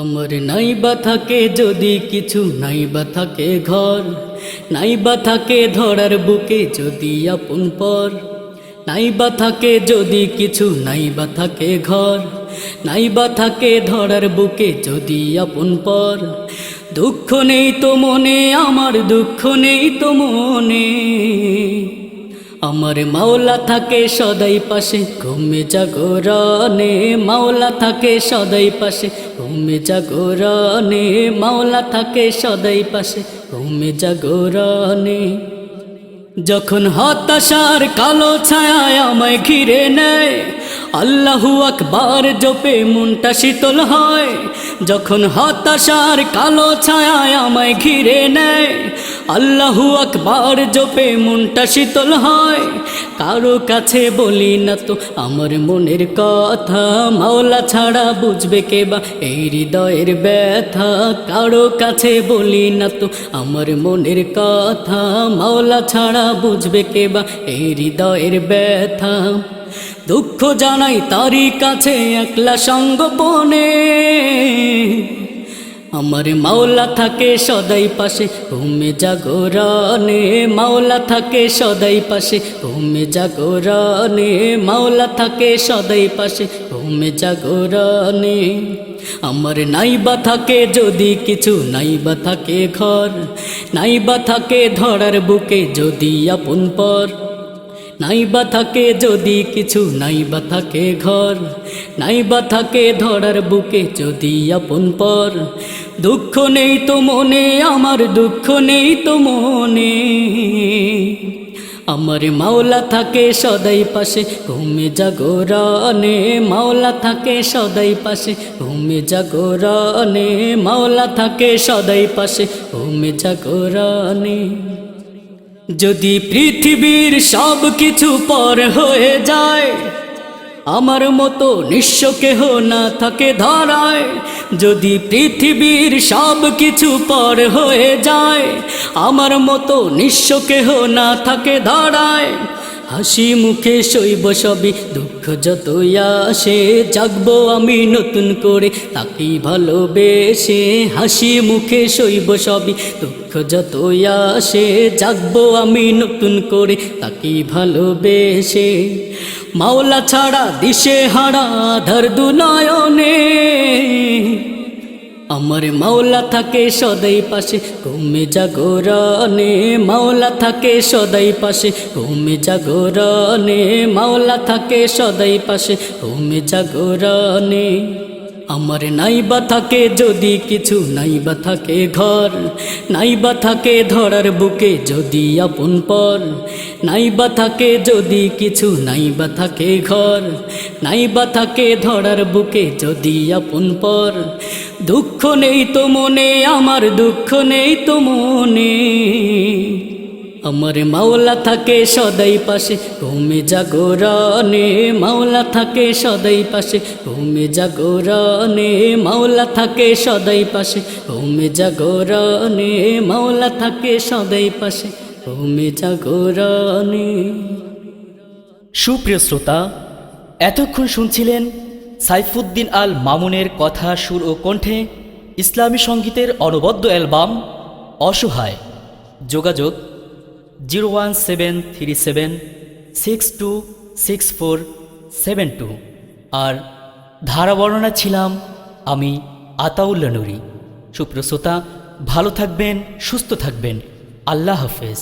আমার নাইবা থাকে যদি কিছু, নাইবা থাকে ঘর, নাইবা থাকে ধরার বুকে যদি আপন পর, নাইবা থাকে যদি কিছু, নাইবা থাকে ঘর, নাইবা থাকে ধরার বুকে যদি আপন পর। দুঃখ নেই তো মনে আমার, দুঃখ নেই তো মনে, আমার মাওলা থাকে সদাই পাশে ঘুমে জাগরণে, মাওলা থাকে সদাই পাশে ঘুমে জাগরণে, মাওলা থাকে সদাই পাশে ঘুমে জাগরণে। যখন হতাশার কালো ছায়া আমায় ঘিরে নেয়, আল্লাহু আকবার জপে মনটা শীতল হয়। যখন হতাশার কালো ছায়া আমায় ঘিরে নেয়, আল্লাহু আকবার জপে মনটা শীতল হয়। কারো কাছে বলি না তো আমার মনের কথা, মাওলা ছাড়া বুঝবে কে বা এই হৃদয়ের ব্যথা। কারো কাছে বলি না তো আমার মনের কথা, মাওলা ছাড়া বুঝবে কে বা এই হৃদয়ের ব্যথা। দুঃখ জানাই তারই কাছে একলা সঙ্গোপনে, আমার মাওলা থাকে সদাই পাশে ঘুমে জাগরণে, মাওলা থাকে সদাই পাশে ঘুমে জাগরণে, মাওলা থাকে সদাই পাশে ঘুমে জাগরণে। আমার নাইবা থাকে যদি কিছু, নাইবা থাকে ঘর, নাইবা থাকে ধরার বুকে যদি আপন পর, নাইবা থাকে যদি কিছু, নাইবা থাকে ঘর, নাইবা থাকে ধরার বুকে যদি আপন পর। দুঃখ নেই তো মনে আমার, দুঃখ নেই তো মনে, আমার মাওলা থাকে সদাই পাশে ঘুমে জাগরণে, মাওলা থাকে সদাই পাশে ঘুমে জাগরণে, মাওলা থাকে সদাই পাশে ঘুমে জাগরণে। যদি পৃথিবীর সব কিছু পর হয়ে যায়, আমার মতো নিঃস্ব কেহ না থাকে ধরায়। যদি পৃথিবীর সব কিছু পর হয়ে যায়, আমার মতো নিঃস্ব কেহ না থাকে ধরায়। হাসি মুখে সইব সবই, দুঃখ যতই আসে জাগবো আমি নতুন করে তাকেই ভালোবেসে। হাসি মুখে সইব সবই, দুঃখ যতই আসে জাগবো আমি নতুন করে তাকেই ভালোবেসে। মাওলা ছাড়া দিশে হারা আধার দুনয়নে, আমার মাওলা থাকে সদাই পাশে ঘুমে জাগরণে, মাওলা থাকে সদাই পাশে ঘুমে জাগরণে, মাওলা থাকে সদাই পাশে ঘুমে জাগরণে। আমার নাইবা থাকে যদি কিছু, নাইবা থাকে ঘর, নাইবা থাকে ধরার বুকে যদি আপন পর, নাইবা থাকে যদি কিছু, নাইবা থাকে ঘর, নাইবা থাকে ধরার বুকে যদি আপন পর। দুঃখ নেই তো মনে আমার, দুঃখ নেই তো মনে, আমার মাওলা থাকে সদাই পাশে ঘুমে জাগরণে, মাওলা থাকে সদাই পাশে ঘুমে জাগরণে, মাওলা থাকে সদাই পাশে ঘুমে জাগরণে, মাওলা থাকে সদাই পাশে ঘুমে জাগরণে। সুপ্রিয় শ্রোতা, এতক্ষণ শুনছিলেন সাইফুদ্দিন আল মামুনের কথা, সুর ও কণ্ঠে ইসলামী সঙ্গীতের অনবদ্য অ্যালবাম অসহায়। যোগাযোগ 01737626472 আর ধারা বর্ণনা ছিলাম আমি আতাউল্লাহ নুরি। সুপ্রিয় শ্রোতা, ভালো থাকবেন, সুস্থ থাকবেন। আল্লাহ হাফেজ।